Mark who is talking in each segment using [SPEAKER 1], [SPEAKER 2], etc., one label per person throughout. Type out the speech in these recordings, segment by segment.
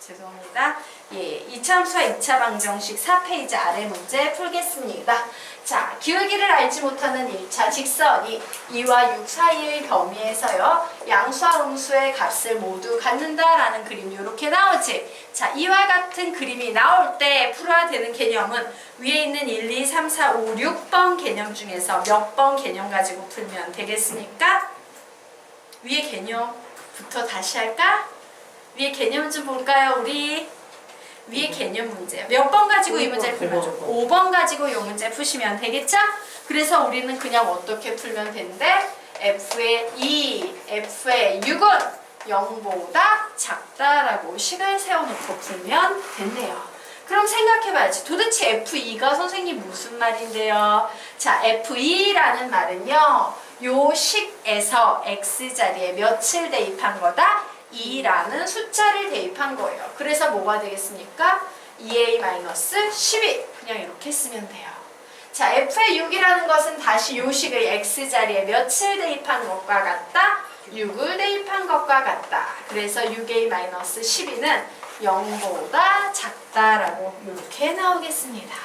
[SPEAKER 1] 죄송합니다. 예, 2차 함수와 2차 방정식 4페이지 아래 문제 풀겠습니다. 자, 기울기를 알지 못하는 1차 직선이 2와 6 사이의 범위에서요, 양수와 음수의 값을 모두 갖는다라는 그림 이렇게 나오지. 자, 이와 같은 그림이 나올 때 풀어야 되는 개념은 위에 있는 1, 2, 3, 4, 5, 6번 개념 중에서 몇 번 개념 가지고 풀면 되겠습니까? 위에 개념부터 다시 할까? 위에 개념 좀 볼까요, 우리? 위에 개념 문제요. 몇 번 가지고 이 문제 풀면 좋고 5번 가지고 이 문제 푸시면 되겠죠? 그래서 우리는 그냥 어떻게 풀면 되는데 f의 2, f의 6은 0보다 작다라고 식을 세워놓고 풀면 된대요. 그럼 생각해봐야지. 도대체 F2가 선생님 무슨 말인데요? 자, F2라는 말은요, 요 식에서 x자리에 몇을 대입한 거다? 2라는 숫자를 대입한 거예요. 그래서 뭐가 되겠습니까? 2a-12. 그냥 이렇게 쓰면 돼요. 자, f의 6이라는 것은 다시 요 식의 x자리에 몇을 대입한 것과 같다? 6을 대입한 것과 같다. 그래서 6a-12는 0보다 작다라고 이렇게 나오겠습니다.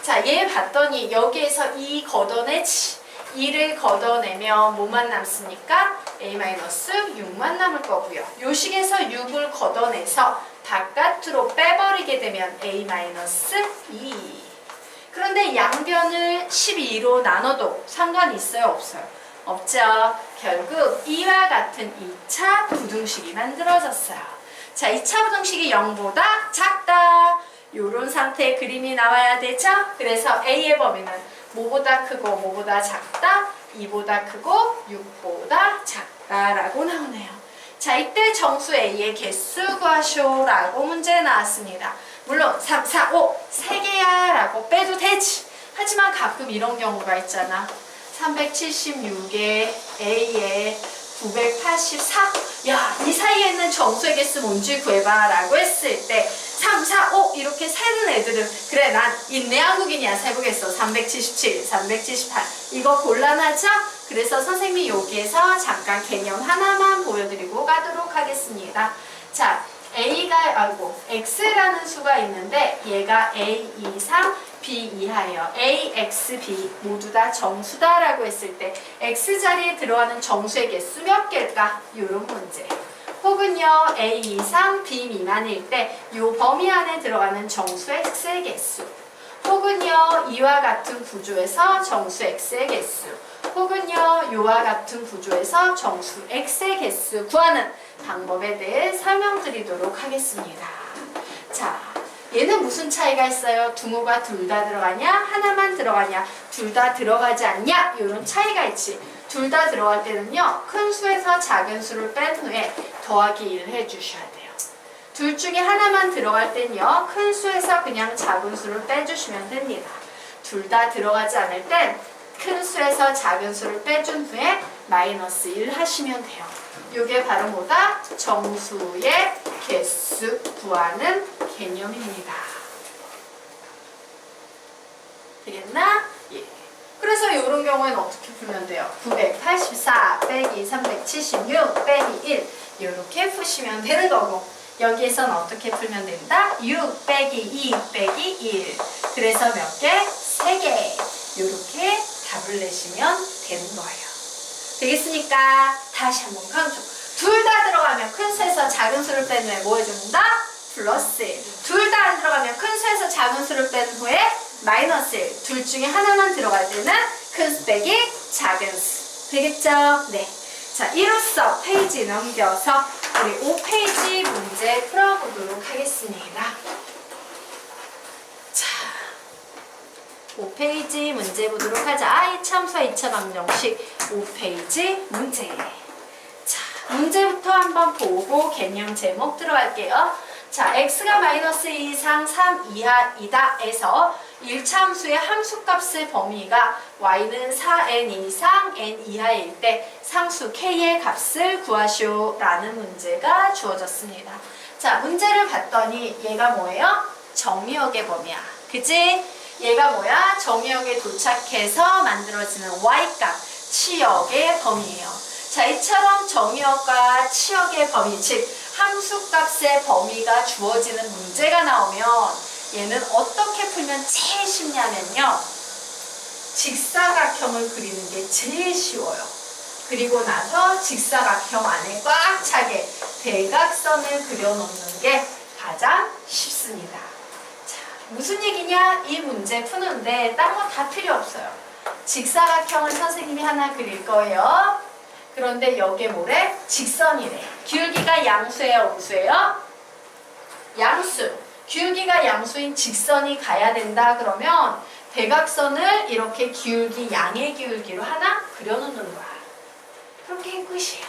[SPEAKER 1] 자, 얘 봤더니 여기에서 2 걷어내지. 2를 걷어내면 뭐만 남습니까? a-6만 남을 거고요. 요 식에서 6을 걷어내서 바깥으로 빼버리게 되면 a-2. 그런데 양변을 12로 나눠도 상관이 있어요? 없어요? 없죠. 결국 이와 같은 2차 부등식이 만들어졌어요. 자, 2차 부등식이 0보다 작다. 요런 상태의 그림이 나와야 되죠? 그래서 A의 범위는 뭐보다 크고 뭐보다 작다? 2보다 크고 6보다 작다라고 나오네요. 자, 이때 정수 A의 개수 구하쇼라고 문제 나왔습니다. 물론 3, 4, 5 3개야 라고 빼도 되지. 하지만 가끔 이런 경우가 있잖아. 376에 A에 984. 야, 이 사이에 있는 정수의 개수 뭔지 구해봐 라고 했을 때 3, 4, 5 이렇게 세는 애들은 그래, 난 인내한국인이야 세보겠어. 377, 378 이거 곤란하죠? 그래서 선생님이 여기에서 잠깐 개념 하나만 보여드리고 가도록 하겠습니다. 자, x라는 수가 있는데 얘가 a 이상 b 이하예요. a, x, b 모두 다 정수다라고 했을 때 x자리에 들어가는 정수의 개수 몇 개일까? 이런 문제. 혹은요, a 이상 b 미만일 때 이 범위 안에 들어가는 정수 x의 개수. 혹은요, 이와 같은 구조에서 정수 x의 개수. 혹은요, 이와 같은 구조에서 정수 x의 개수 구하는 방법에 대해 설명드리도록 하겠습니다. 자, 얘는 무슨 차이가 있어요? 등호가 둘 다 들어가냐? 하나만 들어가냐? 둘 다 들어가지 않냐? 이런 차이가 있지. 둘 다 들어갈 때는요, 큰 수에서 작은 수를 뺀 후에 더하기 1을 해주셔야 돼요. 둘 중에 하나만 들어갈 땐요, 큰 수에서 그냥 작은 수를 빼주시면 됩니다. 둘 다 들어가지 않을 땐 큰 수에서 작은 수를 빼준 후에 마이너스 1 하시면 돼요. 이게 바로 뭐다? 정수의 개수 구하는 개념입니다. 되겠나? 예. 그래서 이런 경우에는 어떻게 풀면 돼요? 984 빼기 376 빼기 1 이렇게 푸시면 되는 거고, 여기에서는 어떻게 풀면 된다? 6 빼기 2 빼기 1 그래서 몇 개? 3개 이렇게 답을 내시면 되는 거예요. 되겠습니까? 다시 한번 강조. 둘 다 들어가면 큰 수에서 작은 수를 뺀 후에 뭐 해줍니다? 플러스 1. 둘 다 안 들어가면 큰 수에서 작은 수를 뺀 후에 마이너스 1. 둘 중에 하나만 들어갈 때는 큰 수 빼기 작은 수. 되겠죠? 네. 자, 이로써 페이지 넘겨서 우리 5페이지 문제 풀어보도록 하겠습니다. 자, 5페이지 문제 보도록 하자. 2차 함수와 2차 방정식 5페이지 문제. 자, 문제부터 한번 보고 개념 제목 들어갈게요. 자, x가 마이너스 2 이상 3 이하이다 에서 1차 함수의 함수값의 범위가 y는 4n 이상 n 이하일 때 상수 k의 값을 구하시오 라는 문제가 주어졌습니다. 자, 문제를 봤더니 얘가 뭐예요? 정의역의 범위야. 그치? 얘가 뭐야? 정의역에 도착해서 만들어지는 y값, 치역의 범위예요. 자, 이처럼 정의역과 치역의 범위, 즉 함수값의 범위가 주어지는 문제가 나오면 얘는 어떻게 풀면 제일 쉽냐면요. 직사각형을 그리는 게 제일 쉬워요. 그리고 나서 직사각형 안에 꽉 차게 대각선을 그려놓는 게 가장 쉽습니다. 자, 무슨 얘기냐? 이 문제 푸는데 딴 거 다 필요 없어요. 직사각형을 선생님이 하나 그릴 거예요. 그런데 여기에 뭐래? 직선이래. 기울기가 양수예요, 음수예요? 양수. 기울기가 양수인 직선이 가야 된다 그러면 대각선을 이렇게 기울기, 양의 기울기로 하나 그려놓는 거야. 그렇게 끝이에요.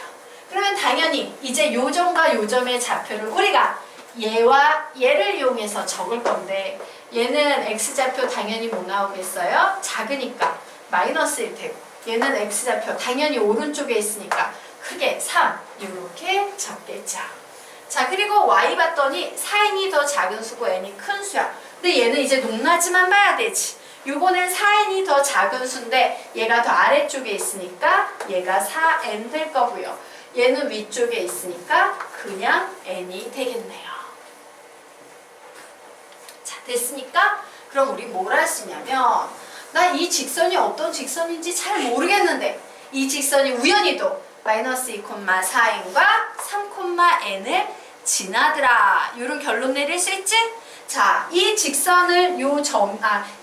[SPEAKER 1] 그러면 당연히 이제 요점과 요점의 좌표를 우리가 얘와 얘를 이용해서 적을 건데 얘는 x좌표 당연히 뭐 나오겠어요? 작으니까 마이너스일 테고 얘는 x좌표 당연히 오른쪽에 있으니까 크게 3 이렇게 적겠죠. 자, 그리고 y 봤더니 사인이 더 작은 수고 n이 큰 수야. 근데 얘는 이제 높낮이만 봐야 되지. 요번엔 4n이 더 작은 수인데 얘가 더 아래쪽에 있으니까 얘가 4n 될 거고요. 얘는 위쪽에 있으니까 그냥 n이 되겠네요. 자, 됐습니까? 그럼 우리 뭘 할 수 있냐면 나 이 직선이 어떤 직선인지 잘 모르겠는데 이 직선이 우연히도 마이너스 2,4n과 3,n을 지나더라. 이런 결론 내릴 수 있지? 자, 이 직선을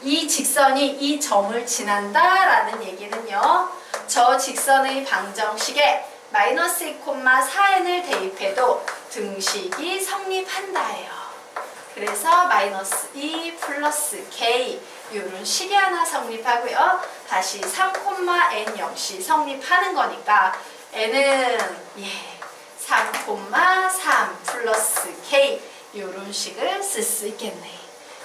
[SPEAKER 1] 이 직선이 이 점을 지난다라는 얘기는요. 저 직선의 방정식에 마이너스 2,4n을 대입해도 등식이 성립한다예요. 그래서 마이너스 2 플러스 k 이런 식이 하나 성립하고요. 다시 3,n 역시 성립하는 거니까 n은 3,3 플러스 k 이런 식을 쓸 수 있겠네.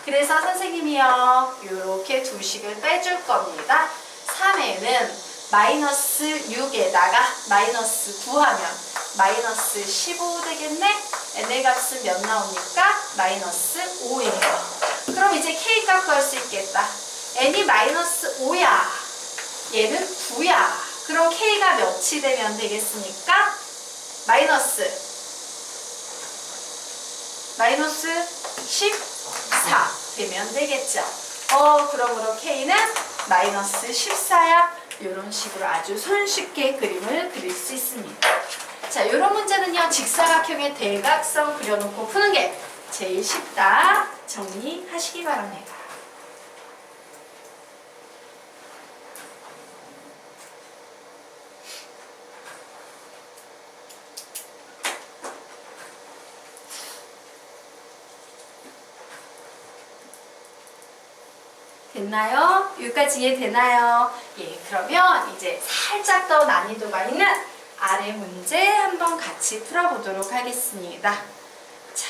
[SPEAKER 1] 그래서 선생님이요 이렇게 두 식을 빼줄 겁니다. 3에는 마이너스 6에다가 마이너스 9하면 마이너스 15 되겠네. n의 값은 몇 나오니까 마이너스 5예요. 그럼 이제 k 값 구할 수 있겠다. n이 마이너스 5야. 얘는 9야. 그럼 k가 몇이 되면 되겠습니까? 마이너스 14 되면 되겠죠. 그러므로 k는 마이너스 14야. 이런 식으로 아주 손쉽게 그림을 그릴 수 있습니다. 자, 이런 문제는요. 직사각형의 대각선 그려놓고 푸는 게 제일 쉽다. 정리하시기 바랍니다. 됐나요? 여기까지 이해되나요? 예, 그러면 이제 살짝 더 난이도가 있는 아래 문제 한번 같이 풀어보도록 하겠습니다. 자,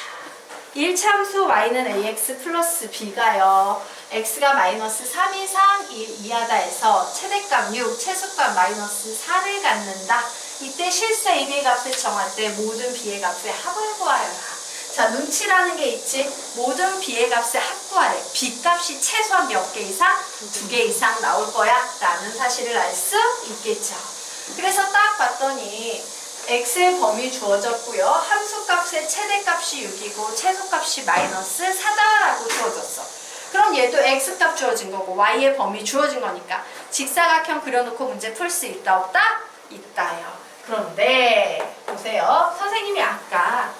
[SPEAKER 1] 1차함수 y는 ax 플러스 b가요. x가 마이너스 3 이상 1 이하다 해서 최대값 6, 최소값 마이너스 4를 갖는다. 이때 실수 ab의 값을 정할 때 모든 b의 값의 합을 구하여라. 자, 눈치라는 게 있지. 모든 b의 값의 합구하래. b 값이 최소한 몇 개 이상? 2개 이상 나올 거야 라는 사실을 알 수 있겠죠. 그래서 딱 봤더니 x의 범위 주어졌고요. 함수값의 최대값이 6이고 최소값이 마이너스 4다라고 주어졌어. 그럼 얘도 x값 주어진 거고 y의 범위 주어진 거니까 직사각형 그려놓고 문제 풀 수 있다 없다? 있다요. 그런데 보세요. 선생님이 아까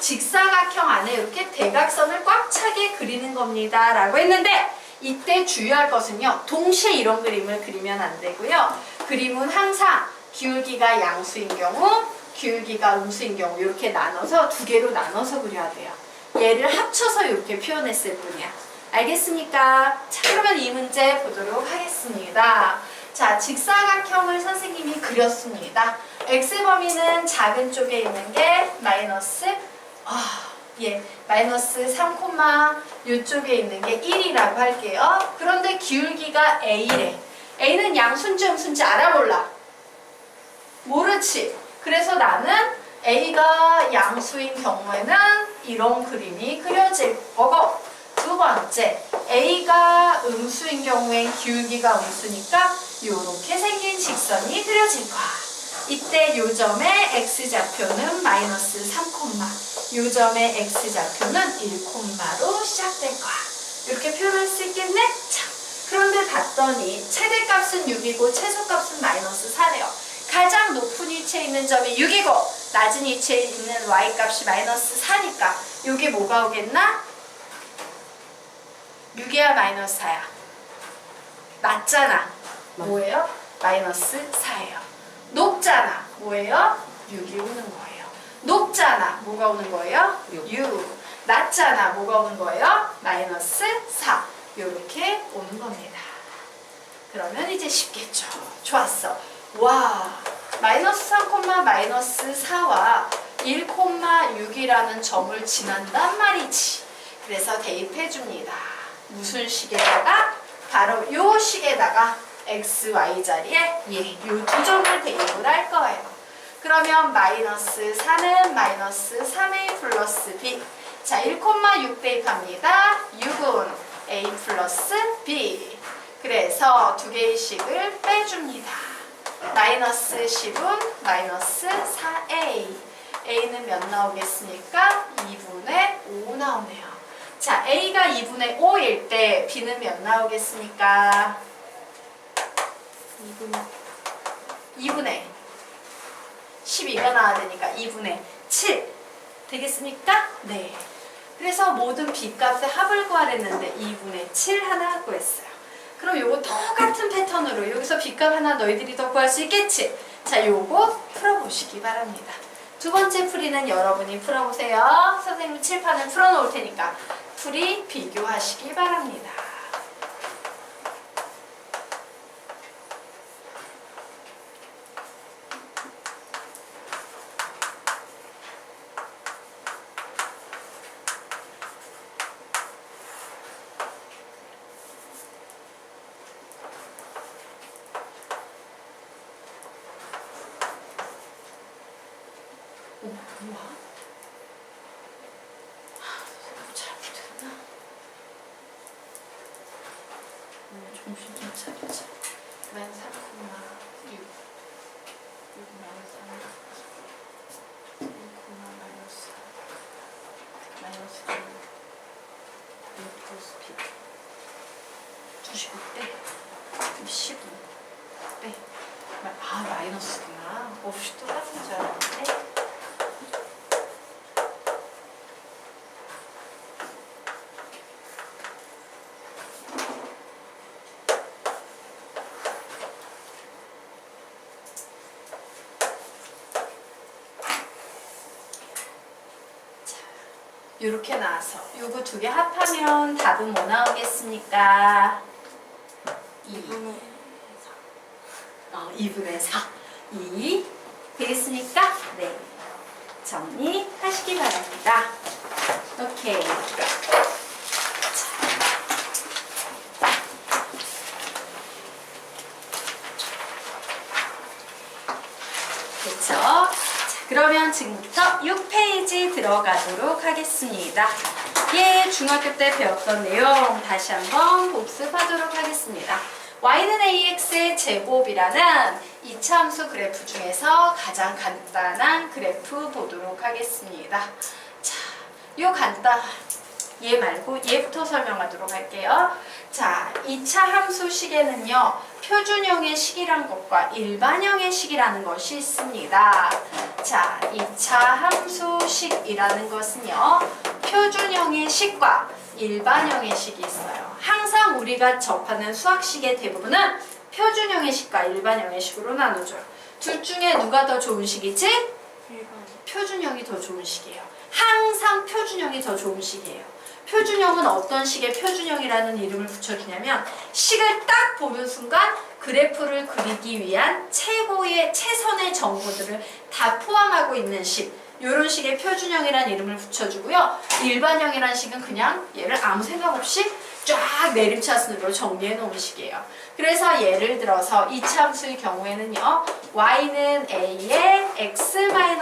[SPEAKER 1] 직사각형 안에 이렇게 대각선을 꽉 차게 그리는 겁니다 라고 했는데 이때 주의할 것은요. 동시에 이런 그림을 그리면 안 되고요. 그림은 항상 기울기가 양수인 경우, 기울기가 음수인 경우 이렇게 나눠서 두 개로 나눠서 그려야 돼요. 얘를 합쳐서 이렇게 표현했을 뿐이야. 알겠습니까? 자, 그러면 이 문제 보도록 하겠습니다. 자, 직사각형을 선생님이 그렸습니다. x 범위는 작은 쪽에 있는 게 마이너스 마이너스 3, 이쪽에 있는 게 1이라고 할게요. 그런데 기울기가 A래. A는 양수인지 음수인지 알아 몰라? 모르지. 그래서 나는 A가 양수인 경우에는 이런 그림이 그려질 거고 두 번째, A가 음수인 경우엔 기울기가 음수니까 이렇게 생긴 직선이 그려질 거야. 이때 요점의 x좌표는 마이너스 3, 요점의 x좌표는 1콤마로 시작될 거야. 이렇게 표현할 수 있겠네? 자, 그런데 봤더니 최대값은 6이고 최소값은 마이너스 4래요. 가장 높은 위치에 있는 점이 6이고 낮은 위치에 있는 y값이 마이너스 4니까 여기 뭐가 오겠나? 6이야 마이너스 4야? 낮잖아. 뭐예요? 마이너스 4예요. 높잖아. 뭐예요? 6이 오는 거예요. 높잖아. 뭐가 오는 거예요? 6. 낮잖아. 뭐가 오는 거예요? 마이너스 4. 이렇게 오는 겁니다. 그러면 이제 쉽겠죠. 좋았어. 와, 마이너스 3, 마이너스 4와 1,6이라는 점을 지난단 말이지. 그래서 대입해 줍니다. 무슨 식에다가? 바로 요 식에다가 x, y 자리에 요 두 점을 대입을 할 거예요. 그러면 마이너스 4는 마이너스 3a 플러스 b. 자, 1,6 대입합니다. 6은 a 플러스 b. 그래서 두 개의 식을 빼줍니다. 마이너스 10은 마이너스 4a. a는 몇 나오겠습니까? 2분의 5 나오네요. 자, a가 2분의 5일 때 b는 몇 나오겠습니까? 2분의 12가 나와야 되니까 2분의 7 되겠습니까? 네. 그래서 모든 b값의 합을 구하랬는데 2분의 7 하나 구했어요. 그럼 요거 똑같은 패턴으로 여기서 b값 하나 너희들이 더 구할 수 있겠지? 자, 요거 풀어보시기 바랍니다. 두 번째 풀이는 여러분이 풀어보세요. 선생님 칠판을 풀어놓을 테니까 풀이 비교하시기 바랍니다. 뭐야? 잘못했나? 정신 좀 차리자. 마이너스 3,6 6 마이너스 3 1, 마이너스 1 플러스 b 95대 15 네. 아, 마이너스구나. 없이 또 다른 줄 알았는데. 이렇게 나와서 요거 두 개 합하면 답은 뭐 나오겠습니까? 2분의 4. 2분의 4. 2 되겠습니까? 네. 정리하시기 바랍니다. 오케이. 그렇죠? 그러면 지금부터 6페이지 들어가도록 하겠습니다. 예, 중학교 때 배웠던 내용 다시 한번 복습하도록 하겠습니다. y는 ax의 제곱이라는 이차함수 그래프 중에서 가장 간단한 그래프 보도록 하겠습니다. 자, 요 간단 얘 말고 얘부터 설명하도록 할게요. 자, 2차 함수 식에는요, 표준형의 식이란 것과 일반형의 식이라는 것이 있습니다. 자, 2차 함수 식이라는 것은요, 표준형의 식과 일반형의 식이 있어요. 항상 우리가 접하는 수학식의 대부분은 표준형의 식과 일반형의 식으로 나눠줘요. 둘 중에 누가 더 좋은 식이지? 표준형이 더 좋은 식이에요. 항상 표준형이 더 좋은 식이에요. 표준형은 어떤 식의 표준형이라는 이름을 붙여주냐면 식을 딱 보는 순간 그래프를 그리기 위한 최선의 정보들을 다 포함하고 있는 식, 이런 식의 표준형이라는 이름을 붙여주고요. 일반형이라는 식은 그냥 얘를 아무 생각 없이 쫙 내림차순으로 정리해 놓은 식이에요. 그래서 예를 들어서 이차함수의 경우에는요. y는 a의 x-m의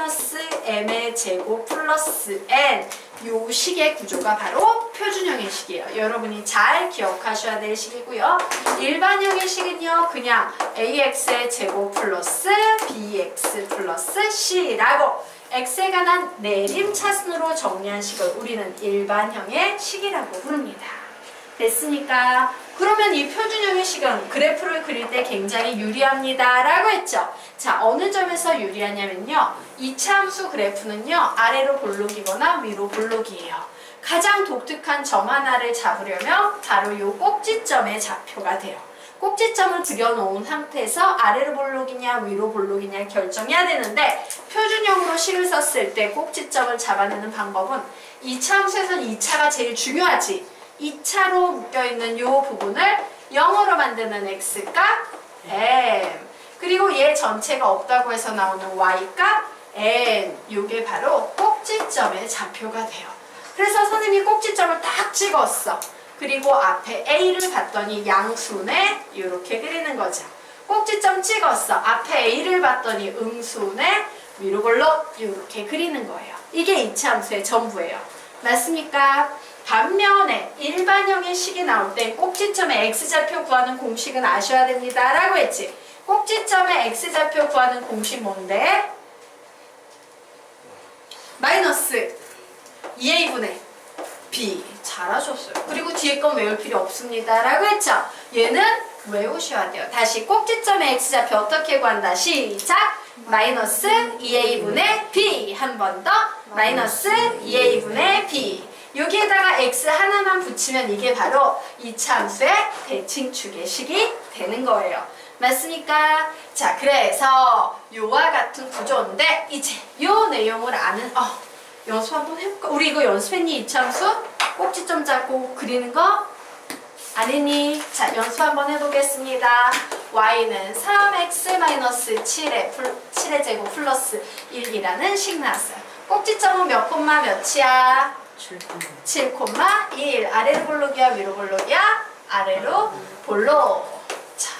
[SPEAKER 1] 제곱 플러스 n 요 식의 구조가 바로 표준형의 식이에요. 여러분이 잘 기억하셔야 될 식이고요. 일반형의 식은요. 그냥 ax의 제곱 플러스 bx 플러스 c라고 x에 관한 내림차순으로 정리한 식을 우리는 일반형의 식이라고 부릅니다. 됐습니까? 그러면 이 표준형의 식은 그래프를 그릴 때 굉장히 유리합니다 라고 했죠. 자, 어느 점에서 유리하냐면요. 이차함수 그래프는요. 아래로 볼록이거나 위로 볼록이에요. 가장 독특한 점 하나를 잡으려면 바로 이 꼭지점의 좌표가 돼요. 꼭지점을 그려놓은 상태에서 아래로 볼록이냐 위로 볼록이냐 결정해야 되는데 표준형으로 식을 썼을 때 꼭지점을 잡아내는 방법은 이차함수에서는 2차가 제일 중요하지. 2차로 묶여있는 이 부분을 0으로 만드는 x값 m 그리고 얘 전체가 없다고 해서 나오는 y값 n 이게 바로 꼭지점의 좌표가 돼요. 그래서 선생님이 꼭지점을 딱 찍었어. 그리고 앞에 a를 봤더니 양순에 이렇게 그리는 거죠. 꼭지점 찍었어. 앞에 a를 봤더니 음순에 위로 볼록 이렇게 그리는 거예요. 이게 이차함수의 전부예요. 맞습니까? 반면에 일반형의 식이 나올 때 꼭지점의 x좌표 구하는 공식은 아셔야 됩니다 라고 했지. 꼭지점의 x좌표 구하는 공식 뭔데? 마이너스 2a분의 b 잘하셨어요. 그리고 뒤에 건 외울 필요 없습니다 라고 했죠. 얘는 외우셔야 돼요. 다시 꼭지점의 x좌표 어떻게 구한다? 시작! 마이너스 2a분의 b 한 번 더 마이너스 2a분의 b 여기에다가 x 하나만 붙이면 이게 바로 이차함수의 대칭축의 식이 되는 거예요. 맞습니까? 자, 그래서 요와 같은 구조인데 이제 요 내용을 아는 연습 한번 해볼까? 우리 이거 연습했니? 이차함수? 꼭지점 잡고 그리는 거? 안 했니? 자, 연습 한번 해보겠습니다. y는 3x-7의 제곱 플러스 1이라는 식 나왔어요. 꼭지점은 몇 콤마 몇이야? 7,1 아래로 볼록이야 위로 볼록이야? 아래로 볼록. 자,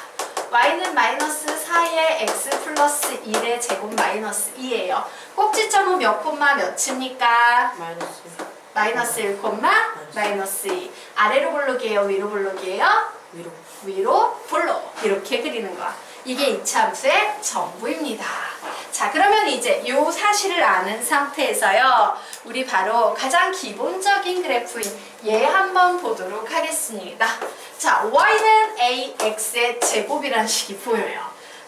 [SPEAKER 1] y는 마이너스 4의 x 플러스 1의 제곱 마이너스 2예요. 꼭지점은 몇 콤마 몇입니까? 마이너스 1 콤마 마이너스 2. 아래로 볼록이에요 위로 볼록이에요? 위로 볼록. 이렇게 그리는 거야. 이게 이차함수의 전부입니다. 자, 그러면 이제 이 사실을 아는 상태에서요. 우리 바로 가장 기본적인 그래프인 얘 한번 보도록 하겠습니다. 자, y는 ax의 제곱이라는 식이 보여요.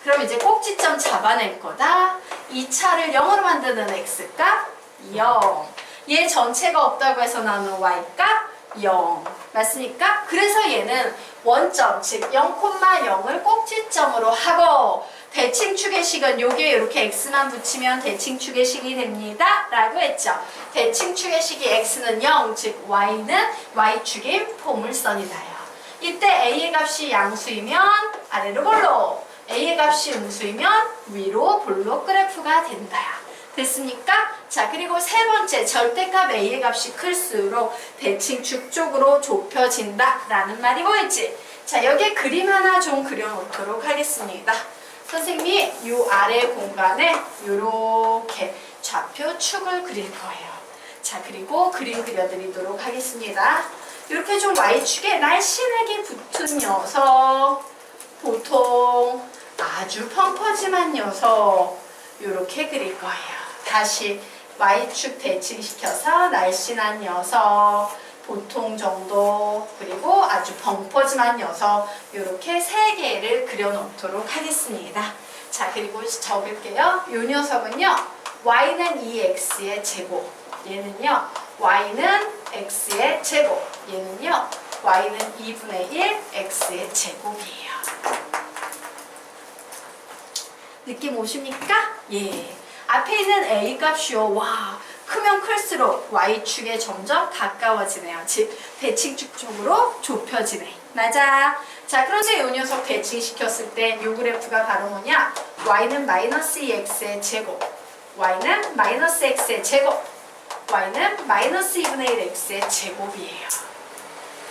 [SPEAKER 1] 그럼 이제 꼭지점 잡아낼 거다. 2차를 0으로 만드는 x값 0. 얘 전체가 없다고 해서 나오는 y값 0. 맞습니까? 그래서 얘는 원점, 즉 0,0을 꼭지점으로 하고 대칭축의 식은 여기에 이렇게 x만 붙이면 대칭축의 식이 됩니다 라고 했죠. 대칭축의 식이 x는 0, 즉 y는 y축인 포물선이다요. 이때 a의 값이 양수이면 아래로 볼록, a의 값이 음수이면 위로 볼록 그래프가 된다요. 됐습니까? 자, 그리고 세 번째, 절대값 a의 값이 클수록 대칭축 쪽으로 좁혀진다 라는 말이 보이지? 자, 여기에 그림 하나 좀 그려놓도록 하겠습니다. 선생님이 이 아래 공간에 이렇게 좌표축을 그릴 거예요. 자, 그리고 그림 그려드리도록 하겠습니다. 이렇게 좀 y축에 날씬하게 붙은 녀석, 보통 아주 펑퍼짐한 녀석 이렇게 그릴 거예요. 다시 y축 대칭시켜서 날씬한 녀석, 보통 정도, 그리고 아주 펑퍼짐한 녀석 이렇게 세 개를 그려놓도록 하겠습니다. 자, 그리고 적을게요. 이 녀석은요. y는 2x의 제곱, 얘는요. y는 x의 제곱, 얘는요. y는 2분의 1 x의 제곱이에요. 느낌 오십니까? 예. 앞에 있는 a 값이요. 와, 크면 클수록 y축에 점점 가까워지네요. 즉, 대칭축 쪽으로 좁혀지네. 맞아. 자, 그런데 이 녀석 대칭시켰을 때 이 그래프가 바로 뭐냐? y는 마이너스 2x의 제곱, y는 마이너스 x의 제곱, y는 마이너스 2분의 1 x의 제곱이에요.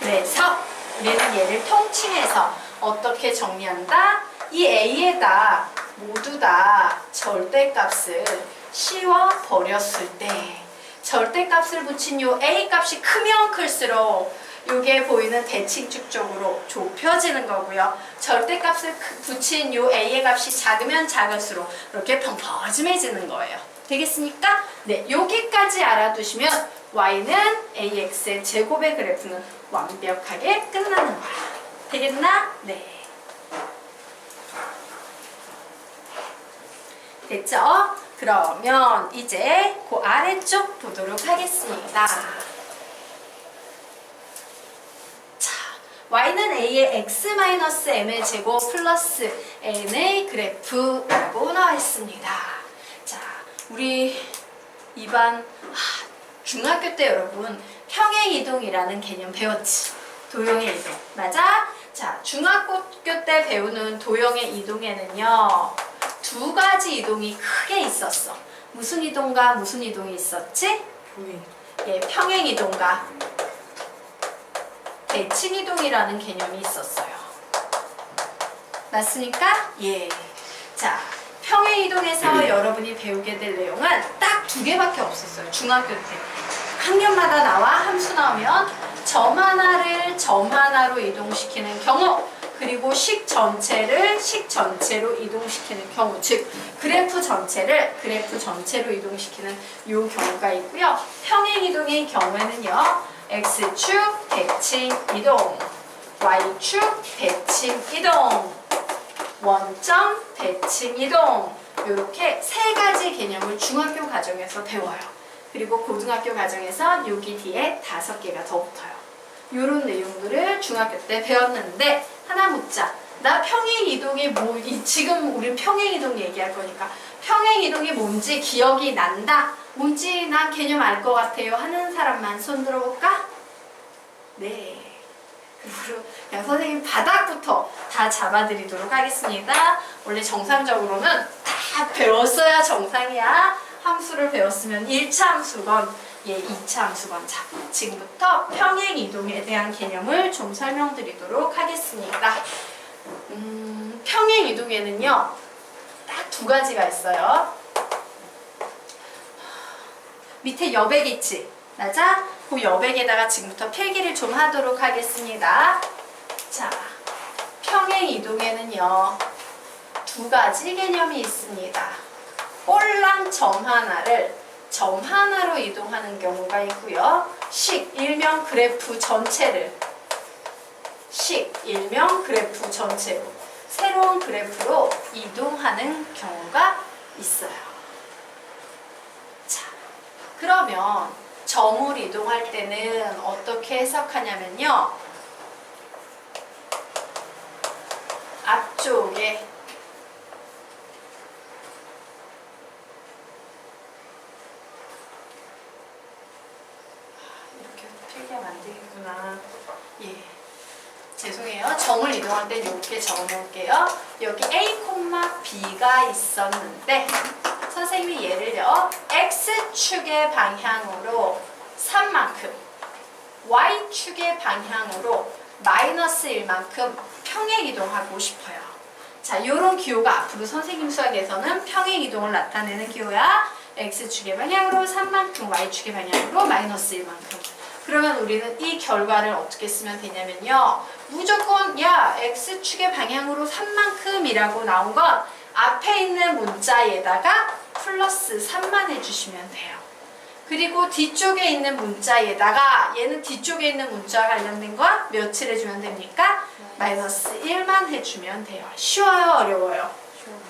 [SPEAKER 1] 그래서 우리는 얘를 통칭해서 어떻게 정리한다? 이 A에다 모두 다 절대값을 씌워 버렸을 때 절대값을 붙인 요 A 값이 크면 클수록 요게 보이는 대칭축 쪽으로 좁혀지는 거고요. 절대값을 붙인 요 A의 값이 작으면 작을수록 이렇게 펑퍼짐해지는 거예요. 되겠습니까? 네, 여기까지 알아두시면 Y는 AX의 제곱의 그래프는 완벽하게 끝나는 거야. 되겠나? 네. 됐죠? 그러면 이제 그 아래쪽 보도록 하겠습니다. 자, Y는 A의 X-M의 제곱 플러스 N의 그래프라고 나와 있습니다. 자, 우리 이반 중학교 때 여러분 평행이동이라는 개념 배웠지? 도형의 이동. 맞아? 자, 중학교 때 배우는 도형의 이동에는요. 두 가지 이동이 크게 있었어. 무슨 이동과 무슨 이동이 있었지? 예, 평행이동과 대칭이동이라는 개념이 있었어요. 맞습니까? 예. 자, 평행이동에서 여러분이 배우게 될 내용은 딱 두 개밖에 없었어요. 중학교 때. 학년마다 나와 함수 나오면 점 하나를 점 하나로 이동시키는 경우, 그리고 식 전체를 식 전체로 이동시키는 경우, 즉 그래프 전체를 그래프 전체로 이동시키는 요 경우가 있고요. 평행이동의 경우에는요. X축 대칭 이동, Y축 대칭 이동, 원점 대칭 이동, 이렇게 세 가지 개념을 중학교 과정에서 배워요. 그리고 고등학교 과정에서 여기 뒤에 5개가 더 붙어요. 이런 내용들을 중학교 때 배웠는데 하나 묻자. 나 평행이동이 뭐, 지금 우리 평행이동 얘기할 거니까 평행이동이 뭔지 기억이 난다. 뭔지 난 개념 알 것 같아요 하는 사람만 손 들어볼까? 네. 그리고 그냥 선생님 바닥부터 다 잡아드리도록 하겠습니다. 원래 정상적으로는 다 배웠어야 정상이야. 함수를 배웠으면 1차 함수건 2차 함수건. 자, 지금부터 평행이동에 대한 개념을 좀 설명드리도록 하겠습니다. 평행이동에는요 딱 두 가지가 있어요. 밑에 여백 있지? 맞아? 그 여백에다가 지금부터 필기를 좀 하도록 하겠습니다. 자, 평행이동에는요 두 가지 개념이 있습니다. 꼴랑 점 하나를 점 하나로 이동하는 경우가 있고요. 식, 일명 그래프 전체를 일명 그래프 전체로 새로운 그래프로 이동하는 경우가 있어요. 자, 그러면 점을 이동할 때는 어떻게 해석하냐면요. 앞쪽에 이렇게 필기하면 안 되겠구나. 예. 죄송해요. 점을 이동할 때 이렇게 적어놓을게요. 여기 A, B가 있었는데 선생님이 예를요. X축의 방향으로 3만큼 Y축의 방향으로 마이너스 1만큼 평행이동하고 싶어요. 자, 이런 기호가 앞으로 선생님 수학에서는 평행이동을 나타내는 기호야. X축의 방향으로 3만큼 Y축의 방향으로 마이너스 1만큼. 그러면 우리는 이 결과를 어떻게 쓰면 되냐면요. 무조건 야 X축의 방향으로 3만큼 이라고 나온 건 앞에 있는 문자에다가 플러스 3만 해주시면 돼요. 그리고 뒤쪽에 있는 문자에다가 얘는 뒤쪽에 있는 문자와 관련된 거 몇을 해주면 됩니까? 마이너스 1만 해주면 돼요. 쉬워요? 어려워요?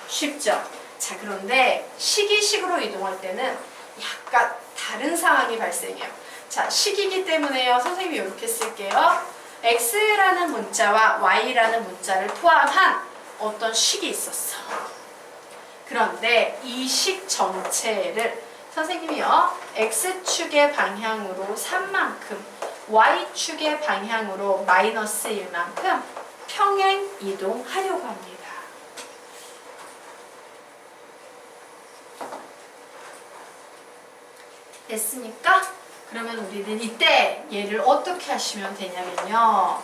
[SPEAKER 1] 쉽죠? 자, 그런데 식이식으로 이동할 때는 약간 다른 상황이 발생해요. 자, 식이기 때문에요. 선생님이 이렇게 쓸게요. X라는 문자와 Y라는 문자를 포함한 어떤 식이 있었어. 그런데 이 식 전체를 선생님이요. X축의 방향으로 3만큼 Y축의 방향으로 마이너스 1만큼 평행 이동하려고 합니다. 됐습니까? 그러면 우리는 이때 얘를 어떻게 하시면 되냐면요.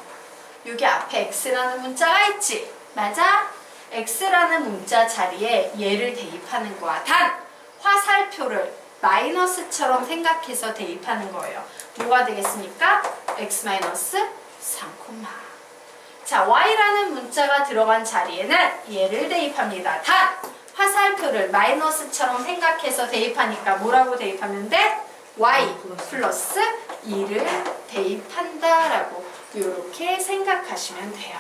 [SPEAKER 1] 여기 앞에 x라는 문자가 있지? 맞아? x라는 문자 자리에 얘를 대입하는 거야. 단 화살표를 마이너스처럼 생각해서 대입하는 거예요. 뭐가 되겠습니까? x-3, 자, y라는 문자가 들어간 자리에는 얘를 대입합니다. 단 화살표를 마이너스처럼 생각해서 대입하니까 뭐라고 대입하면 돼? y 플러스 2를 대입한다라고 이렇게 생각하시면 돼요.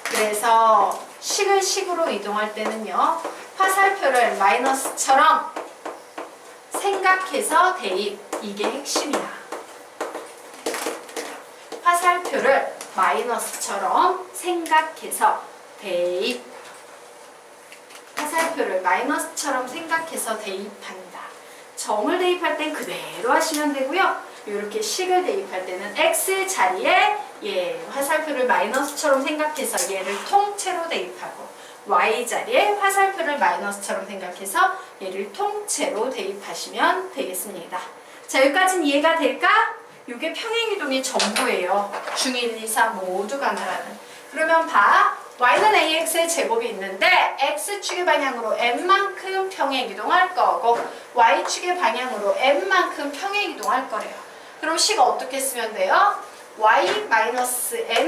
[SPEAKER 1] 그래서 식을 식으로 이동할 때는요. 화살표를 마이너스처럼 생각해서 대입. 이게 핵심이야. 화살표를 마이너스처럼 생각해서 대입. 화살표를 마이너스처럼 생각해서 대입한다. 점을 대입할 땐 그대로 하시면 되고요. 이렇게 식을 대입할 때는 x 자리에 화살표를 마이너스처럼 생각해서 얘를 통째로 대입하고 y 자리에 화살표를 마이너스처럼 생각해서 얘를 통째로 대입하시면 되겠습니다. 자, 여기까지는 이해가 될까? 이게 평행이동의 전부예요. 중 1, 2, 3 모두가 나라는. 그러면 봐. y는 ax의 제곱이 있는데 x축의 방향으로 n만큼 평행이동할 거고 y축의 방향으로 n만큼 평행이동할 거래요. 그럼 식 어떻게 쓰면 돼요? y-n은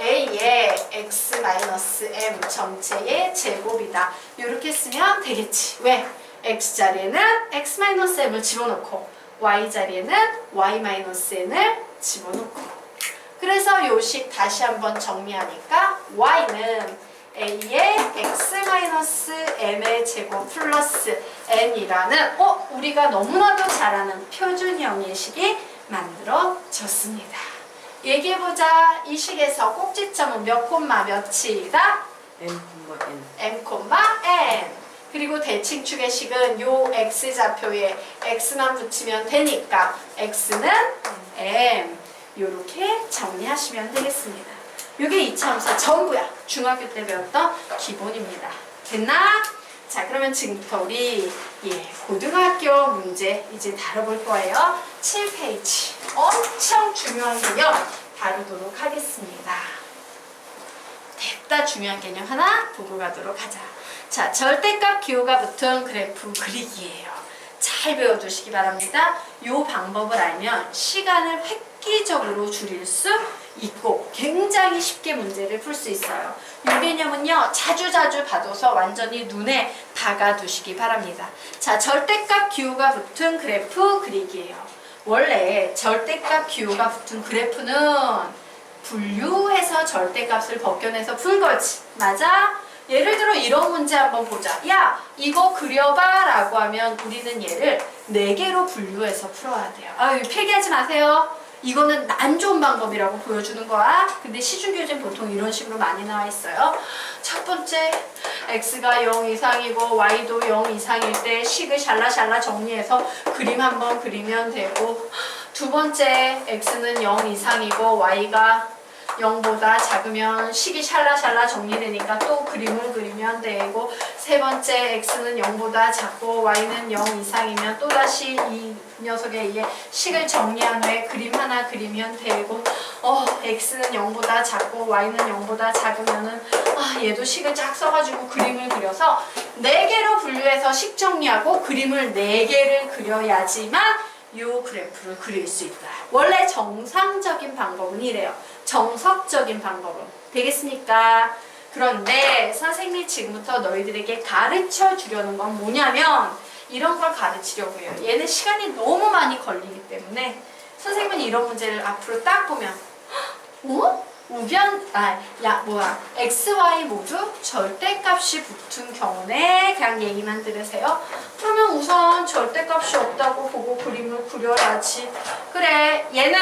[SPEAKER 1] a의 x-m 전체의 제곱이다. 이렇게 쓰면 되겠지. 왜? x자리에는 x-m을 집어넣고 y자리에는 y-n을 집어넣고 그래서 요 식 다시 한번 정리하니까 y는 a의 x-m의 제곱 플러스 n이라는 우리가 너무나도 잘 아는 표준형의 식이 만들어졌습니다. 얘기해보자. 이 식에서 꼭지점은 몇 콤마 몇이다? m, n. 그리고 대칭축의 식은 요 x좌표에 x만 붙이면 되니까 x는 m. 요렇게 정리하시면 되겠습니다. 요게 2차 함수 전부야. 중학교 때 배웠던 기본입니다. 됐나? 자, 그러면 지금부터 우리 고등학교 문제 이제 다뤄볼 거예요. 7페이지. 엄청 중요한 개념 다루도록 하겠습니다. 됐다. 중요한 개념 하나 보고 가도록 하자. 자, 절대값 기호가 붙은 그래프 그리기예요. 잘 배워두시기 바랍니다. 이 방법을 알면 시간을 획기적으로 줄일 수 있고 굉장히 쉽게 문제를 풀 수 있어요. 이 개념은요. 자주자주 봐둬서 완전히 눈에 박아두시기 바랍니다. 자, 절대값 기호가 붙은 그래프 그리기예요. 원래 절대값 기호가 붙은 그래프는 분류해서 절대값을 벗겨내서 푼 거지. 맞아? 예를 들어 이런 문제 한번 보자. 야, 이거 그려봐 라고 하면 우리는 얘를 4개로 분류해서 풀어야 돼요. 아유, 필기하지 마세요. 이거는 안 좋은 방법이라고 보여주는 거야. 근데 시중교재는 보통 이런 식으로 많이 나와 있어요. 첫 번째, x가 0 이상이고 y도 0 이상일 때 식을 샬라샬라 정리해서 그림 한번 그리면 되고, 두 번째, x는 0 이상이고 y가 0보다 작으면 식이 샬라샬라 정리되니까 또 그림을 그리면 되고, 세 번째 x는 0보다 작고 y는 0 이상이면 또다시 이 녀석에 의해 식을 정리한 후에 그림 하나 그리면 되고, x는 0보다 작고 y는 0보다 작으면은 얘도 식을 쫙 써가지고 그림을 그려서 4개로 분류해서 식 정리하고 그림을 4개를 그려야지만 이 그래프를 그릴 수 있다. 원래 정상적인 방법은 이래요. 정석적인 방법은. 되겠습니까? 그런데 선생님이 지금부터 너희들에게 가르쳐 주려는 건 뭐냐면 이런 걸 가르치려고 해요. 얘는 시간이 너무 많이 걸리기 때문에 선생님은 이런 문제를 앞으로 딱 보면 x, y 모두 절대값이 붙은 경우에 그냥 얘기만 들으세요. 그러면 우선 절대값이 없다고 보고 그림을 그려야지. 그래, 얘는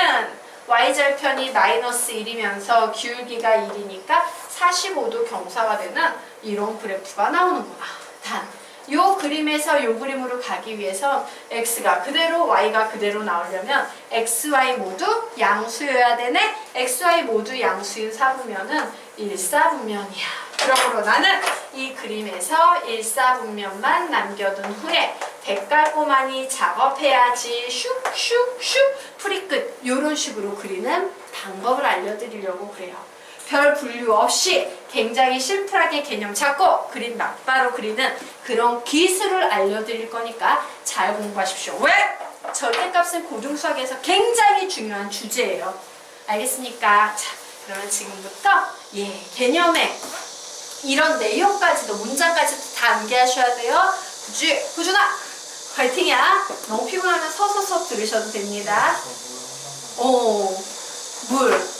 [SPEAKER 1] y절편이 마이너스 1이면서 기울기가 1이니까 45도 경사가 되는 이런 그래프가 나오는구나. 단, 요 그림에서 요 그림으로 가기 위해서 x가 그대로 y가 그대로 나오려면 x, y 모두 양수여야 되네. x, y 모두 양수인 사분면은 일사분면이야. 그러므로 나는 이 그림에서 일사분면만 남겨둔 후에 백깔꼬마니 작업해야지 슉슉슉 풀이 끝 이런 식으로 그리는 방법을 알려드리려고 그래요. 별 분류 없이 굉장히 심플하게 개념 잡고 그림 막바로 그리는 그런 기술을 알려드릴 거니까 잘 공부하십시오. 왜? 절대값은 고등수학에서 굉장히 중요한 주제예요. 알겠습니까? 자, 그러면 지금부터 개념에 이런 내용까지도 문장까지도 다 암기하셔야 돼요. 구준아 화이팅이야. 너무 피곤하면 서서 수업 들으셔도 됩니다. 물